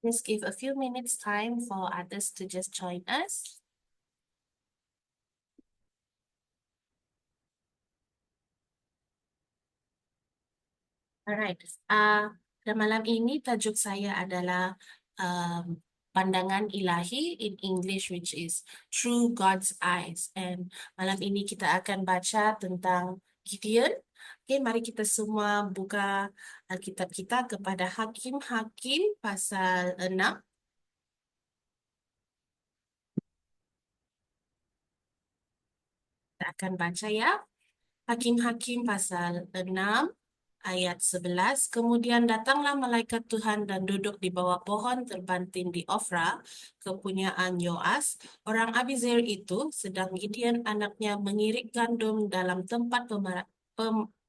Just give a few minutes time for others to just join us. Alright, pada malam ini tajuk saya adalah pandangan ilahi in English, which is Through God's Eyes. And malam ini kita akan baca tentang Gideon. Oke, mari kita semua buka Alkitab kita kepada Hakim-Hakim pasal 6. Kita akan baca ya. Hakim-Hakim pasal 6 ayat 11. Kemudian datanglah malaikat Tuhan dan duduk di bawah pohon terbanting di Ofra, kepunyaan Yoas. Orang Abizer itu, sedang Gideon anaknya mengirik gandum dalam tempat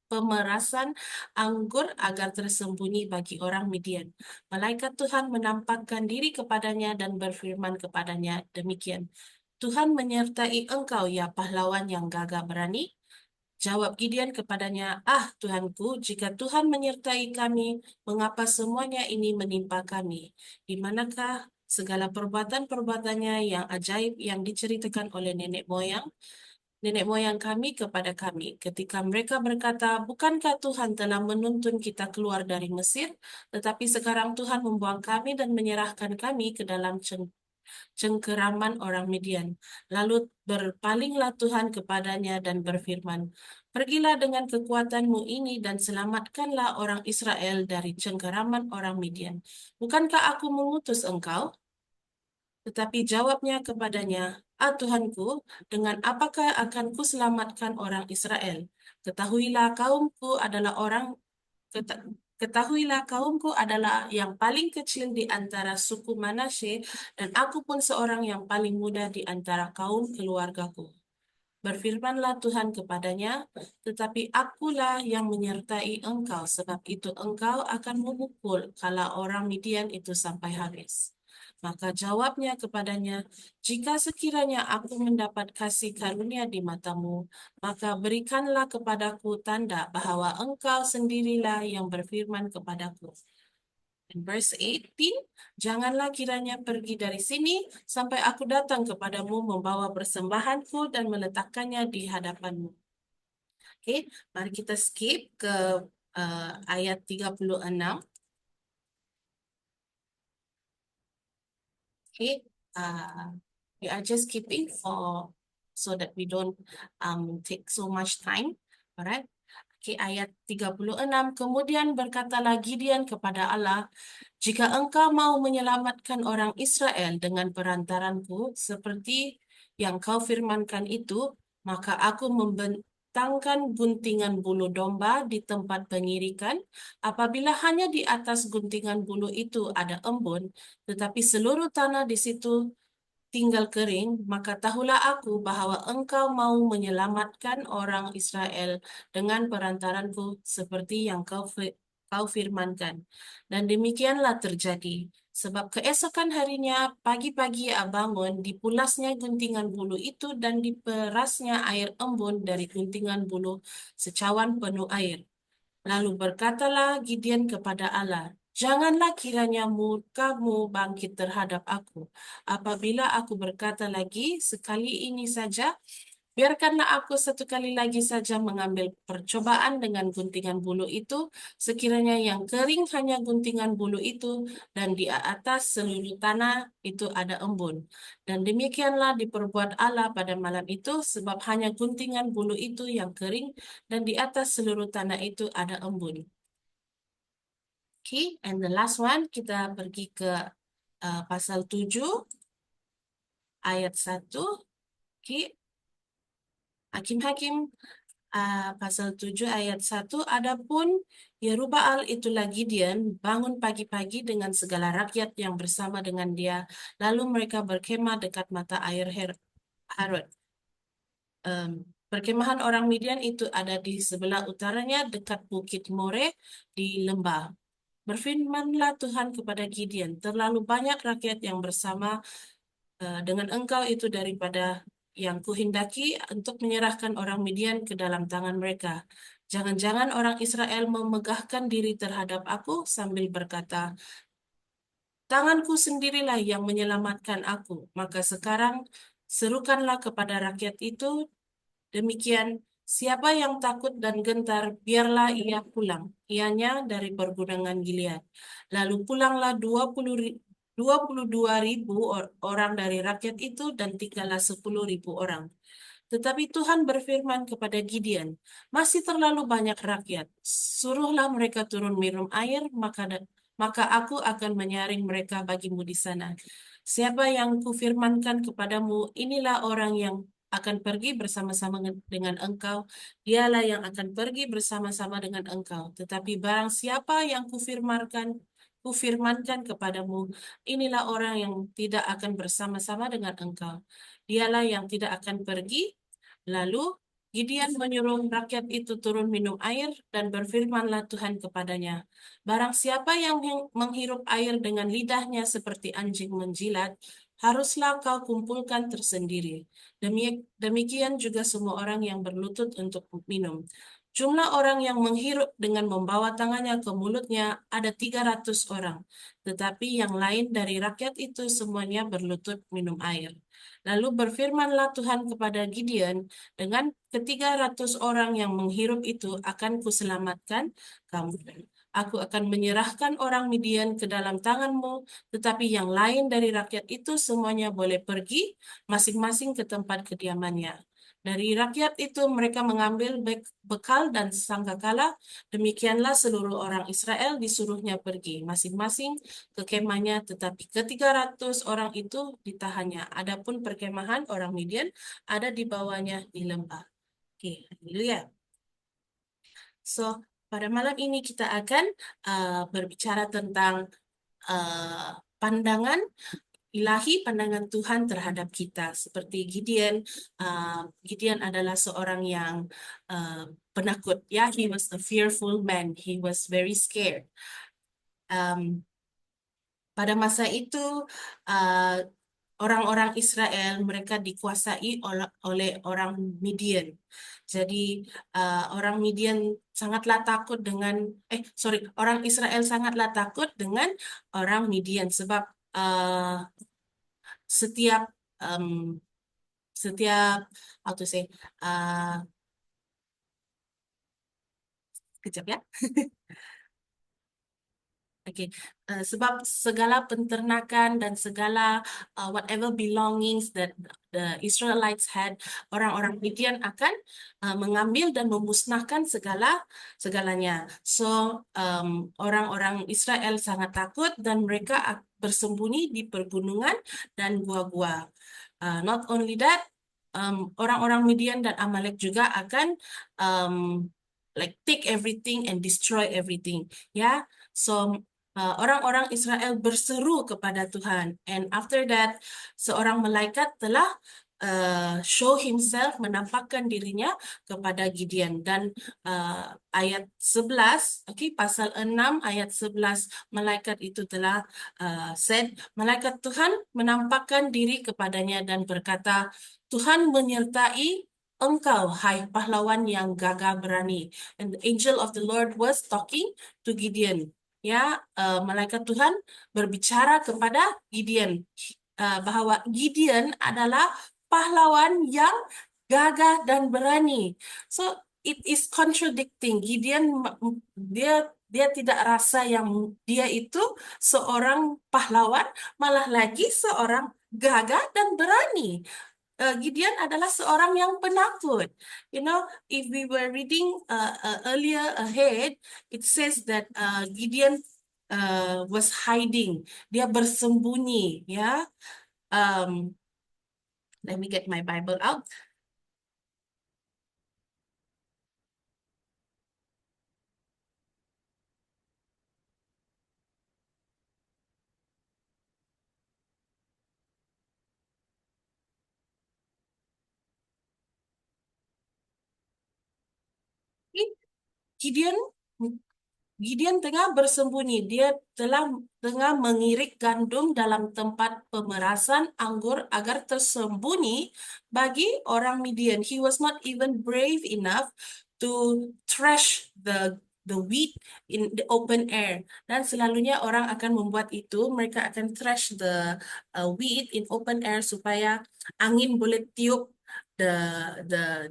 pemerasan anggur agar tersembunyi bagi orang Midian. Malaikat Tuhan menampakkan diri kepadanya dan berfirman kepadanya demikian. Tuhan menyertai engkau, ya pahlawan yang gagah berani. Jawab Gideon kepadanya, Tuhanku, jika Tuhan menyertai kami, mengapa semuanya ini menimpa kami? Di manakah segala perbuatan-perbuatannya yang ajaib yang diceritakan oleh nenek moyang kami kepada kami, ketika mereka berkata, bukankah Tuhan telah menuntun kita keluar dari Mesir, tetapi sekarang Tuhan membuang kami dan menyerahkan kami ke dalam cengkeraman orang Midian. Lalu berpalinglah Tuhan kepadanya dan berfirman, pergilah dengan kekuatanmu ini dan selamatkanlah orang Israel dari cengkeraman orang Midian. Bukankah aku mengutus engkau? Tetapi jawabnya kepadanya, Tuhanku, dengan apakah akan kuselamatkan orang Israel? Ketahuilah kaumku adalah orang Ketahuilah kaumku adalah yang paling kecil di antara suku Manasye, dan aku pun seorang yang paling muda di antara kaum keluargaku. Berfirmanlah Tuhan kepadanya, tetapi akulah yang menyertai engkau, sebab itu engkau akan memukul kalau orang Midian itu sampai habis. Maka jawabnya kepadanya, jika sekiranya aku mendapat kasih karunia di matamu, maka berikanlah kepadaku tanda bahwa engkau sendirilah yang berfirman kepadaku. In verse 18, janganlah kiranya pergi dari sini sampai aku datang kepadamu membawa persembahanku dan meletakkannya di hadapanmu. Oke, mari kita skip ke ayat 36. Okay, we are just skipping so that we don't take so much time. Alright. Okay, ayat 36. Kemudian berkatalah Gideon kepada Allah, jika engkau mau menyelamatkan orang Israel dengan perantaranku, seperti yang kau firmankan itu, maka aku membentangkan guntingan bulu domba di tempat pengirikan. Apabila hanya di atas guntingan bulu itu ada embun, tetapi seluruh tanah di situ tinggal kering, maka tahulah aku bahwa engkau mau menyelamatkan orang Israel dengan perantaranku seperti yang kau firmankan. Dan demikianlah terjadi. Sebab keesokan harinya, pagi-pagi bangun, dipulasnya guntingan bulu itu dan diperasnya air embun dari guntingan bulu secawan penuh air. Lalu berkatalah Gideon kepada Allah, janganlah kiranya murkamu bangkit terhadap aku. Apabila aku berkata lagi sekali ini saja, biarkanlah aku satu kali lagi saja mengambil percobaan dengan guntingan bulu itu, sekiranya yang kering hanya guntingan bulu itu, dan di atas seluruh tanah itu ada embun. Dan demikianlah diperbuat Allah pada malam itu, sebab hanya guntingan bulu itu yang kering, dan di atas seluruh tanah itu ada embun. Okay, and the last one, kita pergi ke pasal 7, ayat 1. Okay, Hakim-Hakim pasal 7 ayat 1, adapun Yerubbaal itulah Gideon bangun pagi-pagi dengan segala rakyat yang bersama dengan dia, lalu mereka berkemah dekat mata air Harod. Perkemahan orang Midian itu ada di sebelah utaranya dekat Bukit More di lembah. Berfirmanlah Tuhan kepada Gideon, terlalu banyak rakyat yang bersama dengan engkau itu daripada yang kuhendaki untuk menyerahkan orang Midian ke dalam tangan mereka. Jangan-jangan orang Israel memegahkan diri terhadap aku sambil berkata, tanganku sendirilah yang menyelamatkan aku. Maka sekarang serukanlah kepada rakyat itu demikian, siapa yang takut dan gentar, biarlah ia pulang. Ianya dari pergunungan Gilead. Lalu pulanglah 22.000 orang dari rakyat itu dan tinggallah 10.000 orang. Tetapi Tuhan berfirman kepada Gideon, masih terlalu banyak rakyat. Suruhlah mereka turun minum air, maka aku akan menyaring mereka bagimu di sana. Siapa yang kufirmankan kepadamu, inilah orang yang akan pergi bersama-sama dengan engkau, dialah yang akan pergi bersama-sama dengan engkau. Tetapi barang siapa yang kufirmankan kepadamu, inilah orang yang tidak akan bersama-sama dengan engkau. Dialah yang tidak akan pergi. Lalu Gideon menyuruh rakyat itu turun minum air dan berfirmanlah Tuhan kepadanya, barang siapa yang menghirup air dengan lidahnya seperti anjing menjilat, haruslah kau kumpulkan tersendiri. Demikian juga semua orang yang berlutut untuk minum. Jumlah orang yang menghirup dengan membawa tangannya ke mulutnya ada 300 orang, tetapi yang lain dari rakyat itu semuanya berlutut minum air. Lalu berfirmanlah Tuhan kepada Gideon, dengan ke-300 orang yang menghirup itu akan kuselamatkan kamu. Aku akan menyerahkan orang Midian ke dalam tanganmu, tetapi yang lain dari rakyat itu semuanya boleh pergi masing-masing ke tempat kediamannya. Dari rakyat itu mereka mengambil bekal dan sangkakala, demikianlah seluruh orang Israel disuruhnya pergi masing-masing ke kemahnya, tetapi ke-300 orang itu ditahannya. Adapun perkemahan orang Midian ada di bawahnya di lembah. Oke, haleluya. So, pada malam ini kita akan berbicara tentang uh, pandangan ilahi, pandangan Tuhan terhadap kita. Seperti Gideon, Gideon adalah seorang yang penakut. Ya, he was a fearful man. He was very scared. Pada masa itu, uh, orang-orang Israel mereka dikuasai oleh orang Midian. Jadi orang Midian sangatlah takut dengan orang Israel sangatlah takut dengan orang Midian sebab setiap um, setiap how to say kejap ya. Oke, sebab segala penternakan dan segala whatever belongings that the Israelites had, orang-orang Midian akan mengambil dan memusnahkan segalanya. So orang-orang Israel sangat takut dan mereka bersembunyi di pergunungan dan gua-gua. Not only that, orang-orang Midian dan Amalek juga akan like take everything and destroy everything. Ya, so orang-orang Israel berseru kepada Tuhan. And after that, seorang malaikat telah show himself, menampakkan dirinya kepada Gideon. Dan ayat 11, pasal 6 ayat 11, malaikat itu telah said, malaikat Tuhan menampakkan diri kepadanya dan berkata, Tuhan menyertai engkau, hai pahlawan yang gagah berani. And the angel of the Lord was talking to Gideon. Ya, malaikat Tuhan berbicara kepada Gideon bahwa Gideon adalah pahlawan yang gagah dan berani. So it is contradicting. Gideon dia tidak rasa yang dia itu seorang pahlawan, malah lagi seorang gagah dan berani. Gideon adalah seorang yang penakut. You know, if we were reading earlier ahead, it says that Gideon was hiding. Dia bersembunyi, ya. Let me get my Bible out. Gideon Gideon tengah bersembunyi. Dia tengah mengirik gandum dalam tempat pemerasan anggur agar tersembunyi bagi orang Midian. He was not even brave enough to thresh the wheat in the open air. Dan selalunya orang akan membuat itu, mereka akan thresh the wheat in open air supaya angin boleh tiup the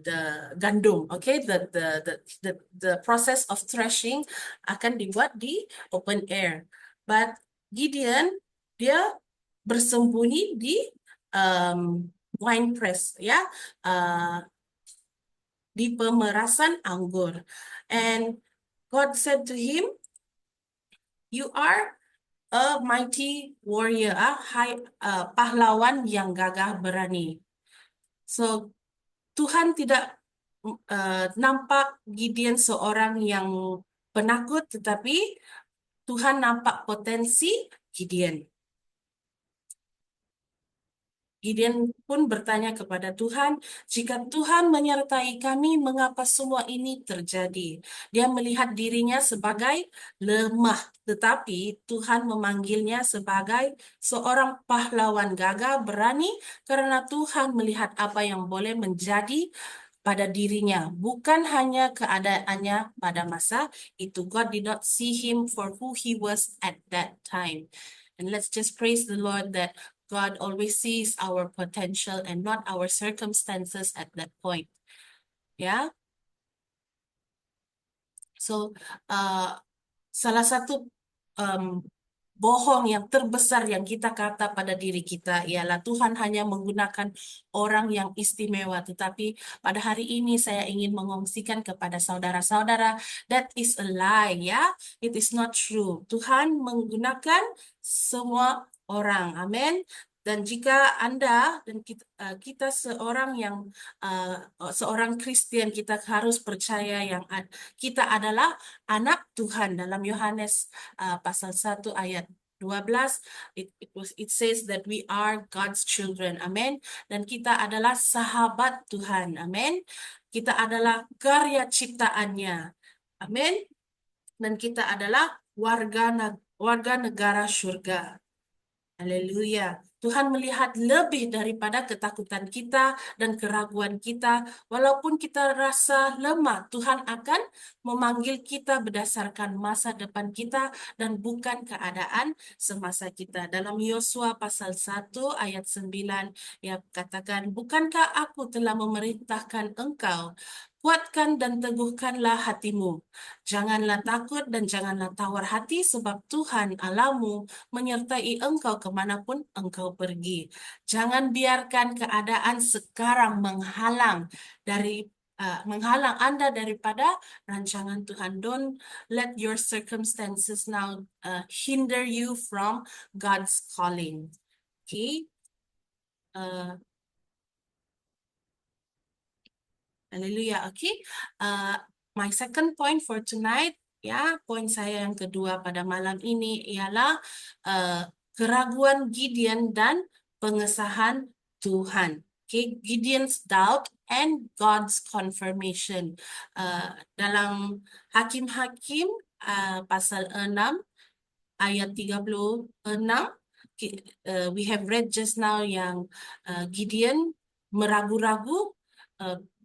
the gandum. Okay, the process of threshing akan dibuat di open air. But Gideon dia bersembunyi di wine press, ya, di pemerasan anggur. And God said to him, "You are a mighty warrior, pahlawan yang gagah berani." So Tuhan tidak nampak Gideon seorang yang penakut, tetapi Tuhan nampak potensi Gideon. Gideon pun bertanya kepada Tuhan, jika Tuhan menyertai kami, mengapa semua ini terjadi? Dia melihat dirinya sebagai lemah, tetapi Tuhan memanggilnya sebagai seorang pahlawan gagah berani karena Tuhan melihat apa yang boleh menjadi pada dirinya, bukan hanya keadaannya pada masa itu. God did not see him for who he was at that time. And let's just praise the Lord that God always sees our potential and not our circumstances at that point. Ya, so salah satu bohong yang terbesar yang kita kata pada diri kita ialah Tuhan hanya menggunakan orang yang istimewa. Tetapi pada hari ini saya ingin mengongsikan kepada saudara-saudara, that is a lie, ya. It is not true. Tuhan menggunakan semua orang. Amin. Dan jika Anda dan kita seorang yang seorang Kristen, kita harus percaya yang kita adalah anak Tuhan. Dalam Yohanes pasal 1 ayat 12, it says that we are God's children. Amen. Dan kita adalah sahabat Tuhan. Amen. Kita adalah karya ciptaannya. Amen. Dan kita adalah warga negara surga. Haleluya. Tuhan melihat lebih daripada ketakutan kita dan keraguan kita. Walaupun kita rasa lemah, Tuhan akan memanggil kita berdasarkan masa depan kita dan bukan keadaan semasa kita. Dalam Yosua pasal 1 ayat 9, ia katakan, "Bukankah aku telah memerintahkan engkau? Kuatkan dan teguhkanlah hatimu. Janganlah takut dan janganlah tawar hati, sebab Tuhan Allahmu menyertai engkau kemanapun engkau pergi." Jangan biarkan keadaan sekarang menghalang Anda daripada rancangan Tuhan. Don't let your circumstances now hinder you from God's calling. Okay? Haleluya. Okay. My second point for tonight, ya, poin saya yang kedua pada malam ini ialah keraguan Gideon dan pengesahan Tuhan. Okay, Gideon's doubt and God's confirmation. Dalam Hakim-Hakim pasal 6 ayat 36, we have read just now yang Gideon meragu-ragu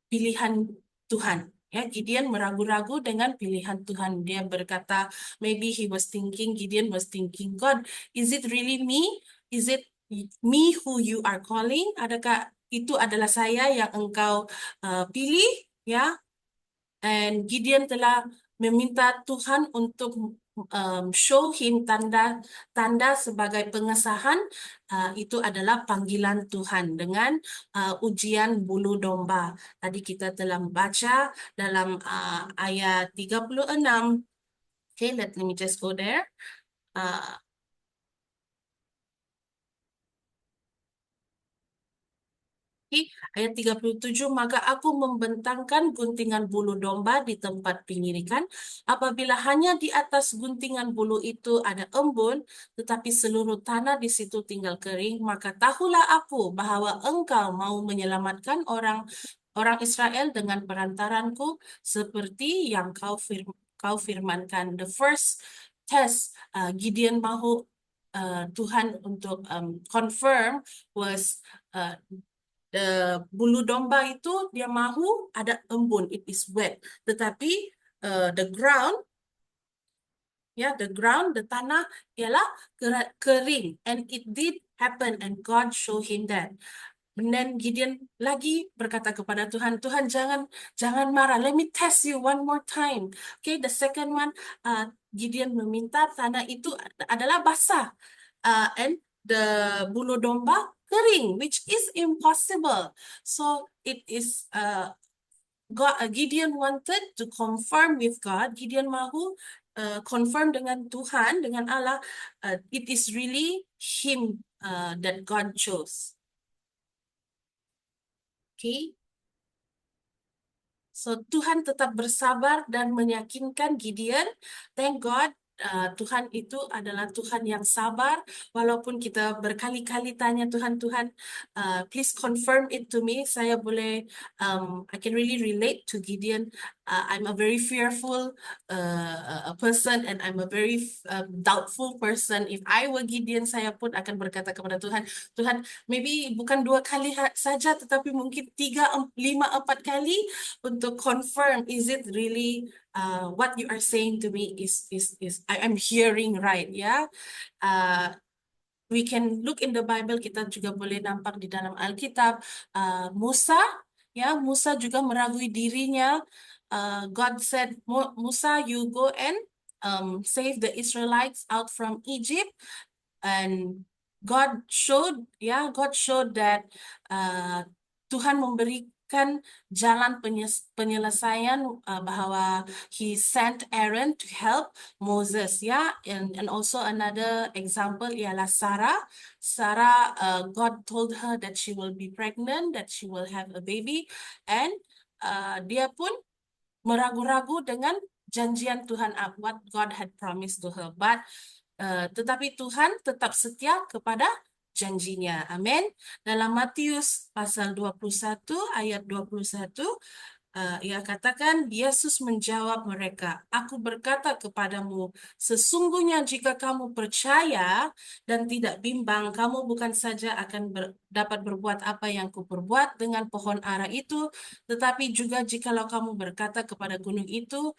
pilihan Tuhan. Ya, Gideon meragu-ragu dengan pilihan Tuhan. Dia berkata, maybe Gideon was thinking, God, is it really me? Is it me who you are calling? Adakah itu adalah saya yang engkau pilih? Ya, and Gideon telah meminta Tuhan untuk show him tanda sebagai pengesahan. Itu adalah panggilan Tuhan dengan ujian bulu domba. Tadi kita telah membaca dalam ayat 36. Okay, let me just go there. Ayat 37, maka aku membentangkan guntingan bulu domba di tempat pengirikan. Apabila hanya di atas guntingan bulu itu ada embun, tetapi seluruh tanah di situ tinggal kering, maka tahulah aku bahwa engkau mau menyelamatkan orang Israel dengan perantaranku, seperti yang kau firmankan. The first test Gideon mahu Tuhan untuk confirm was bulu domba itu dia mahu ada embun, it is wet. Tetapi the ground Ya, the ground, the tanah ialah kering, and it did happen, and God show him that. Dan Gideon lagi berkata kepada Tuhan, Tuhan jangan marah. Let me test you one more time. Okay, the second one, Gideon meminta tanah itu adalah basah, and the bulu domba kering, which is impossible. So it is Gideon wanted to confirm with God. Gideon mahu confirm dengan Tuhan, dengan Allah, it is really him that God chose. Okay. So Tuhan tetap bersabar dan meyakinkan Gideon. Thank God, Tuhan itu adalah Tuhan yang sabar. Walaupun kita berkali-kali tanya Tuhan, please confirm it to me. Saya boleh, I can really relate to Gideon. I'm a very fearful a person, and I'm a very doubtful person. If I were Gideon, saya pun akan berkata kepada Tuhan, Tuhan, maybe bukan 2 kali saja, tetapi mungkin 3, 5, 4 kali untuk confirm, is it really what you are saying to me is I'm hearing right, ya. We can look in the Bible, kita juga boleh nampak di dalam Alkitab, Musa, ya, Musa juga meragui dirinya. God said, Musa, you go and save the Israelites out from Egypt. And God showed that Tuhan memberikan jalan penyelesaian, bahwa He sent Aaron to help Moses, ya. And also another example ialah Sarah. God told her that she will be pregnant, that she will have a baby, and dia pun meragu-ragu dengan janjian Tuhan, what God had promised to her. But tetapi Tuhan tetap setia kepada janjinya. Amin. Dalam Matius pasal 21 ayat 21, ia katakan, Yesus menjawab mereka, Aku berkata kepadamu, sesungguhnya jika kamu percaya dan tidak bimbang, kamu bukan saja akan dapat berbuat apa yang kuperbuat dengan pohon ara itu, tetapi juga jikalau kamu berkata kepada gunung itu,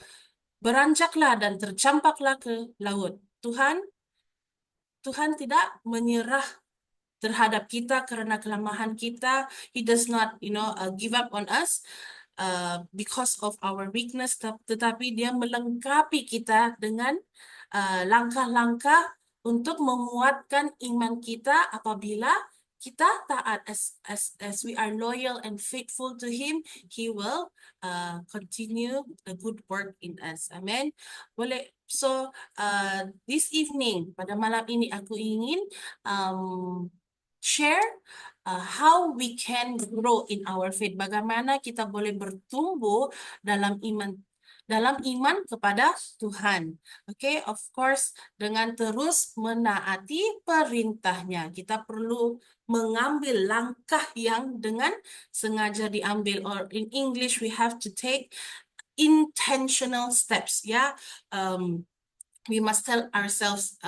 beranjaklah dan tercampaklah ke laut. Tuhan tidak menyerah terhadap kita karena kelemahan kita. He does not, give up on us because of our weakness, tetapi Dia melengkapi kita dengan langkah-langkah untuk menguatkan iman kita apabila kita taat. As we are loyal and faithful to Him, He will continue the good work in us. Amen. Boleh. So this evening, pada malam ini, aku ingin share how we can grow in our faith. Bagaimana kita boleh bertumbuh dalam iman kepada Tuhan. Okay, of course, dengan terus menaati perintahnya. Kita perlu mengambil langkah yang dengan sengaja diambil, or in English we have to take intentional steps. Ya, we must tell ourselves,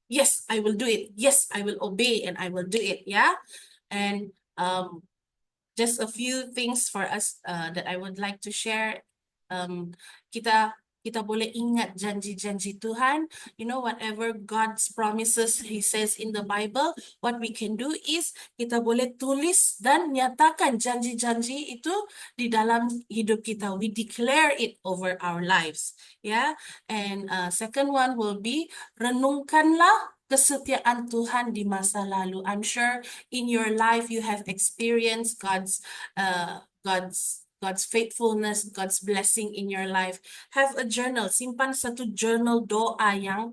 yes, I will do it. Yes, I will obey and I will do it. Yeah, and just a few things for us that I would like to share. Kita boleh ingat janji-janji Tuhan. Whatever God's promises He says in the Bible, what we can do is kita boleh tulis dan nyatakan janji-janji itu di dalam hidup kita. We declare it over our lives. Yeah. And second one will be, renungkanlah kesetiaan Tuhan di masa lalu. I'm sure in your life you have experienced God's faithfulness, God's blessing in your life. Have a journal, simpan satu journal doa yang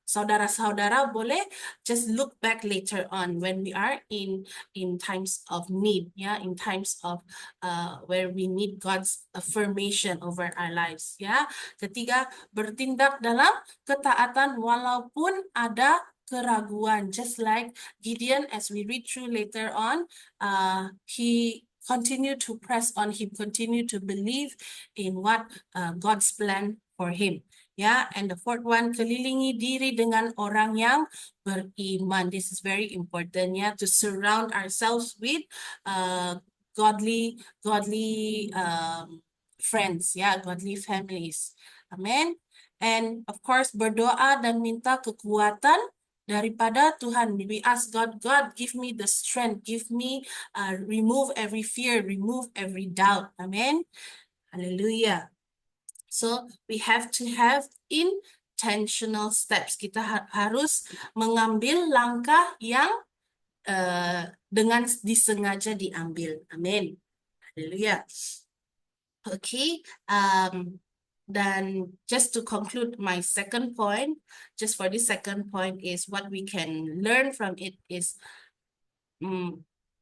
saudara-saudara boleh just look back later on when we are in times of need, yeah, in times of where we need God's affirmation over our lives, ya. Ketiga, bertindak dalam ketaatan walaupun ada keraguan, just like Gideon, as we read through later on, he continued to press on, he continued to believe in what God's plan for him. Ya, and the fourth one, kelilingi diri dengan orang yang beriman. This is very important, ya, to surround ourselves with godly friends, ya, godly families. Amen. And of course berdoa dan minta kekuatan daripada Tuhan. We ask God, God give me the strength, give me remove every fear, remove every doubt. Amen. Hallelujah. So we have to have intentional steps. Kita harus mengambil langkah yang dengan disengaja diambil. Amin. Haleluya. Okay. Then just to conclude my second point, just for this second point is what we can learn from it is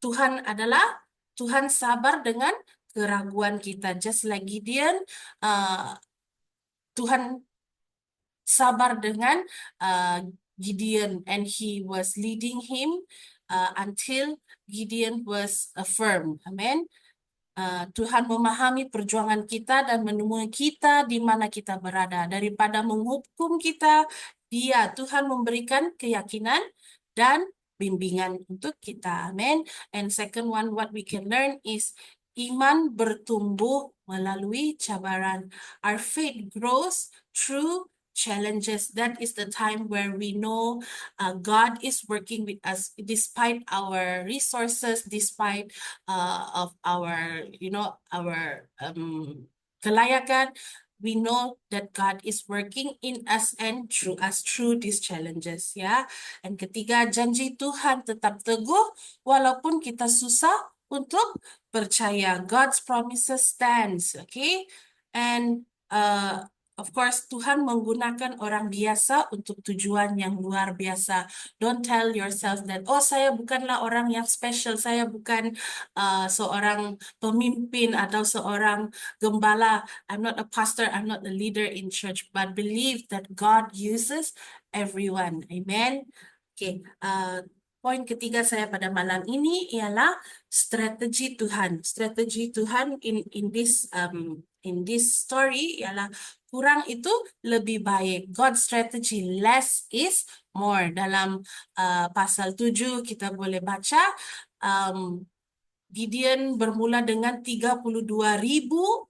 Tuhan sabar dengan keraguan kita. Just like Gideon, Tuhan sabar dengan Gideon, and he was leading him until Gideon was affirmed. Amen. Tuhan memahami perjuangan kita dan menemui kita di mana kita berada. Daripada menghukum kita, Tuhan memberikan keyakinan dan bimbingan untuk kita. Amen. And second one, what we can learn is iman bertumbuh melalui cabaran. Our faith grows through challenges. That is the time where we know God is working with us despite our resources, despite of our, our kelayakan. We know that God is working in us and through us through these challenges, ya. Dan ketiga, janji Tuhan tetap teguh walaupun kita susah untuk percaya. God's promises stands, okay? And of course, Tuhan menggunakan orang biasa untuk tujuan yang luar biasa. Don't tell yourself that, oh saya bukanlah orang yang special, saya bukan seorang pemimpin atau seorang gembala. I'm not a pastor, I'm not a leader in church, but believe that God uses everyone. Amen. Okay, poin ketiga saya pada malam ini ialah strategi Tuhan. Strategi Tuhan in this story ialah kurang itu lebih baik. God's strategy, less is more. Dalam pasal 7 kita boleh baca Gideon bermula dengan 32.000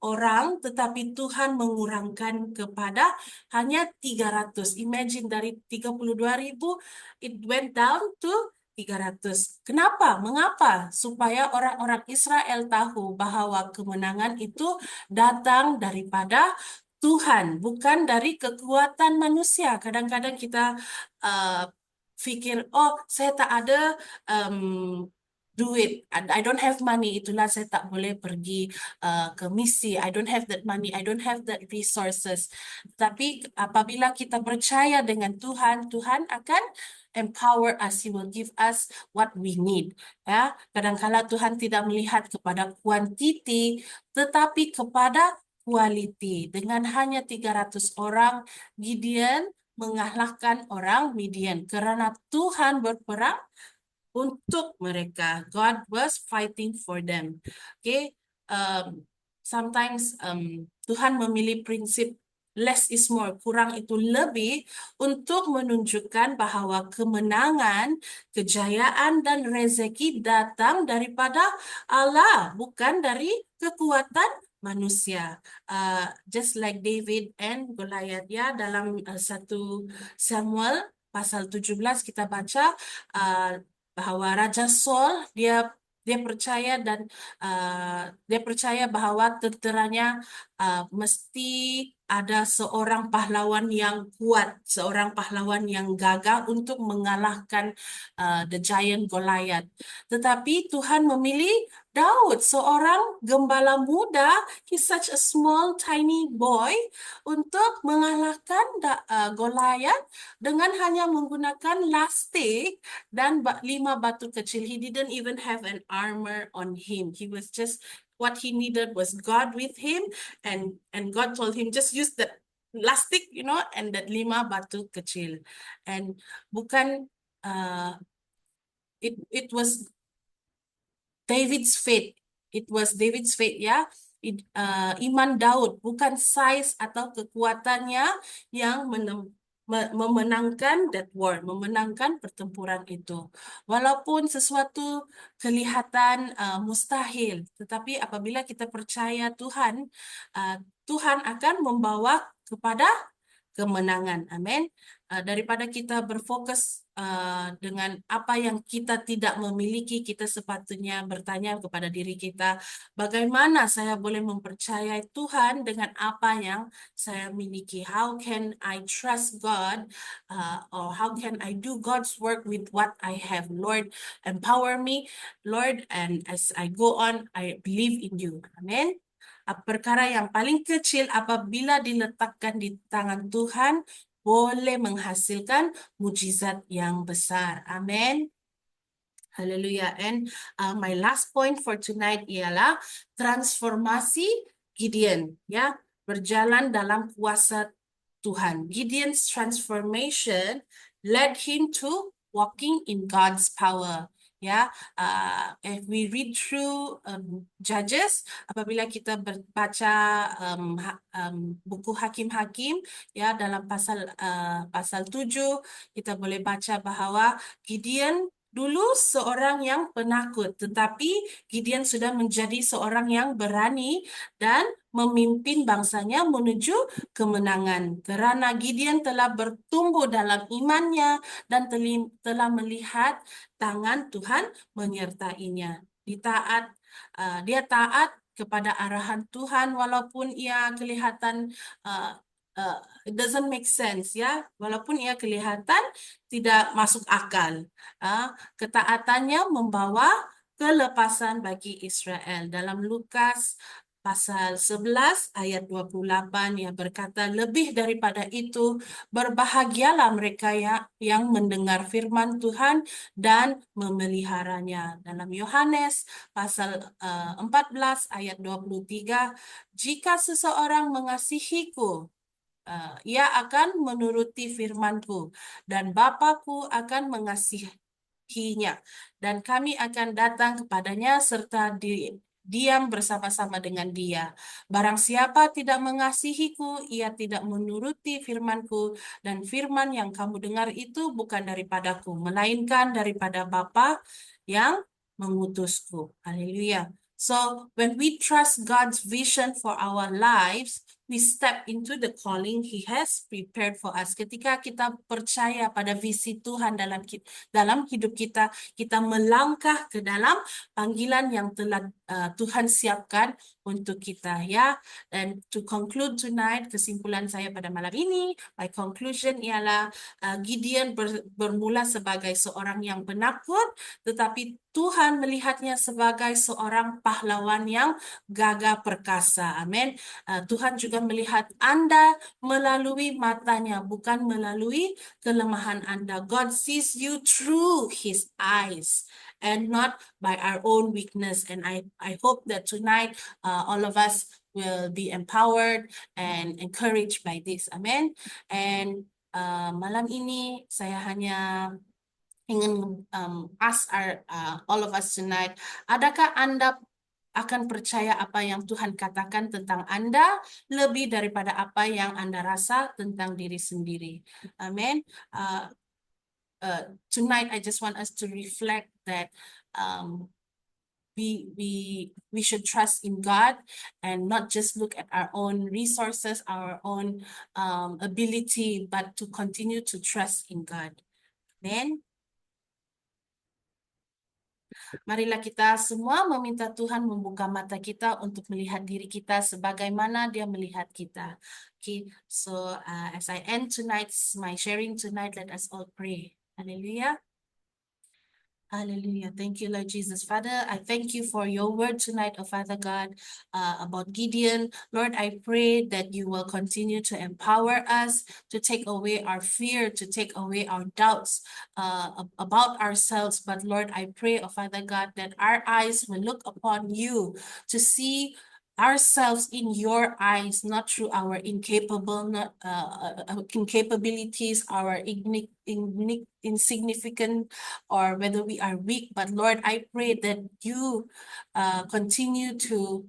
orang, tetapi Tuhan mengurangkan kepada hanya 300. Imagine dari 32.000, it went down to 300. Kenapa? Mengapa? Supaya orang-orang Israel tahu bahwa kemenangan itu datang daripada Tuhan, bukan dari kekuatan manusia. Kadang-kadang kita pikir, oh saya tak ada duit, I don't have money, itulah saya tak boleh pergi ke misi. I don't have that money, I don't have that resources. Tapi apabila kita percaya dengan Tuhan, Tuhan akan empower us. He will give us what we need. Ya, kadang-kala Tuhan tidak melihat kepada kuantiti, tetapi kepada quality. Dengan hanya 300 orang, Gideon mengalahkan orang Midian kerana Tuhan berperang untuk mereka. God was fighting for them. Okay, sometimes Tuhan memilih prinsip less is more, kurang itu lebih, untuk menunjukkan bahwa kemenangan, kejayaan dan rezeki datang daripada Allah, bukan dari kekuatan manusia. Just like David and Goliath, ya, dalam 1 Samuel pasal 17 kita baca bahwa Raja Saul dia percaya dan dia percaya bahwa tenteranya mesti ada seorang pahlawan yang kuat, seorang pahlawan yang gagah untuk mengalahkan the giant Goliath. Tetapi Tuhan memilih Daud, seorang gembala muda, he's such a small tiny boy, untuk mengalahkan Goliath dengan hanya menggunakan lastik dan 5 batu kecil. He didn't even have an armor on him. He was just, what he needed was God with him, and God told him just use the lastik, and that 5 batu kecil. And bukan it was David's faith. It was David's faith, ya. Iman Daud, bukan size atau kekuatannya yang memenangkan that war, memenangkan pertempuran itu. Walaupun sesuatu kelihatan mustahil, tetapi apabila kita percaya Tuhan, Tuhan akan membawa kepada kemenangan. Amin. Daripada kita berfokus dengan apa yang kita tidak memiliki, kita sepatutnya bertanya kepada diri kita, bagaimana saya boleh mempercayai Tuhan dengan apa yang saya miliki? How can I trust God, or how can I do God's work with what I have? Lord, empower me, Lord, and as I go on, I believe in you. Amin. Perkara yang paling kecil apabila diletakkan di tangan Tuhan boleh menghasilkan mujizat yang besar. Amin. Haleluya. And my last point for tonight ialah transformasi Gideon, ya, berjalan dalam kuasa Tuhan. Gideon's transformation led him to walking in God's power. Ya, if we read through Judges, apabila kita baca buku Hakim-Hakim, ya, dalam pasal 7, kita boleh baca bahwa Gideon dulu seorang yang penakut, tetapi Gideon sudah menjadi seorang yang berani dan memimpin bangsanya menuju kemenangan. Kerana Gideon telah bertumbuh dalam imannya dan telah melihat tangan Tuhan menyertainya. Dia taat kepada arahan Tuhan walaupun ia kelihatan it doesn't make sense, ya, walaupun ia kelihatan tidak masuk akal. Ketaatannya membawa kelepasan bagi Israel. Dalam Lukas pasal 11 ayat 28 yang berkata, lebih daripada itu, berbahagialah mereka yang mendengar firman Tuhan dan memeliharanya. Dalam Yohanes pasal 14 ayat 23, jika seseorang mengasihiku, ia akan menuruti firman-Ku, dan Bapa-Ku akan mengasihinya, dan kami akan datang kepadanya serta diam bersama-sama dengan dia. Barang siapa tidak mengasihiku, ia tidak menuruti firman-Ku, dan firman yang kamu dengar itu bukan daripadaku, melainkan daripada Bapa yang mengutusku. Haleluya. So, when we trust God's vision for our lives, we step into the calling He has prepared for us. Ketika kita percaya pada visi Tuhan dalam hidup kita, kita melangkah ke dalam panggilan yang telah Tuhan siapkan untuk kita, ya. And to conclude tonight, kesimpulan saya pada malam ini, my conclusion ialah Gideon bermula sebagai seorang yang penakut, tetapi Tuhan melihatnya sebagai seorang pahlawan yang gagah perkasa. Amin. Tuhan juga melihat Anda melalui matanya, bukan melalui kelemahan Anda. God sees you through His eyes and not by our own weakness. And I hope that tonight all of us will be empowered and encouraged by this. Amen. And malam ini saya hanya ingin ask all of us tonight, adakah Anda akan percaya apa yang Tuhan katakan tentang Anda lebih daripada apa yang Anda rasa tentang diri sendiri? Amen. Tonight I just want us to reflect that we should trust in God and not just look at our own resources, our own ability, but to continue to trust in God. Amen. Marilah kita semua meminta Tuhan membuka mata kita untuk melihat diri kita sebagaimana Dia melihat kita. Okay, so as I end my sharing tonight, let us all pray. Hallelujah. Hallelujah. Thank you, Lord Jesus. Father, I thank you for your word tonight, oh Father God, about Gideon. Lord, I pray that you will continue to empower us, to take away our fear, to take away our doubts about ourselves. But Lord, I pray, oh Father God, that our eyes will look upon you to see ourselves in your eyes, not through our incapabilities, our insignificant, or whether we are weak. But Lord, I pray that you continue to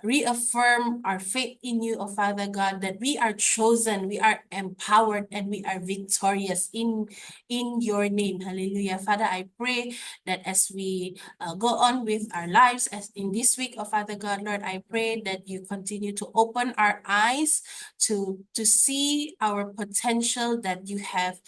reaffirm our faith in you, oh Father God, that we are chosen, we are empowered, and we are victorious in your name. Hallelujah. Father, I pray that as we go on with our lives as in this week, oh Father God, Lord, I pray that you continue to open our eyes to see our potential that you have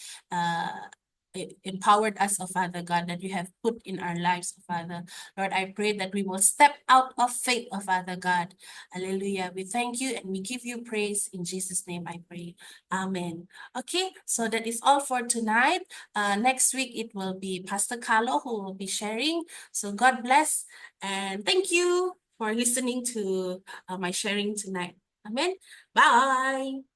empowered us, oh Father God, that you have put in our lives, oh Father. Lord, I pray that we will step out of faith, oh Father God. Hallelujah. We thank you and we give you praise. In Jesus' name I pray. Amen. Okay, so that is all for tonight. Next week it will be Pastor Carlo who will be sharing. So God bless and thank you for listening to my sharing tonight. Amen. Bye.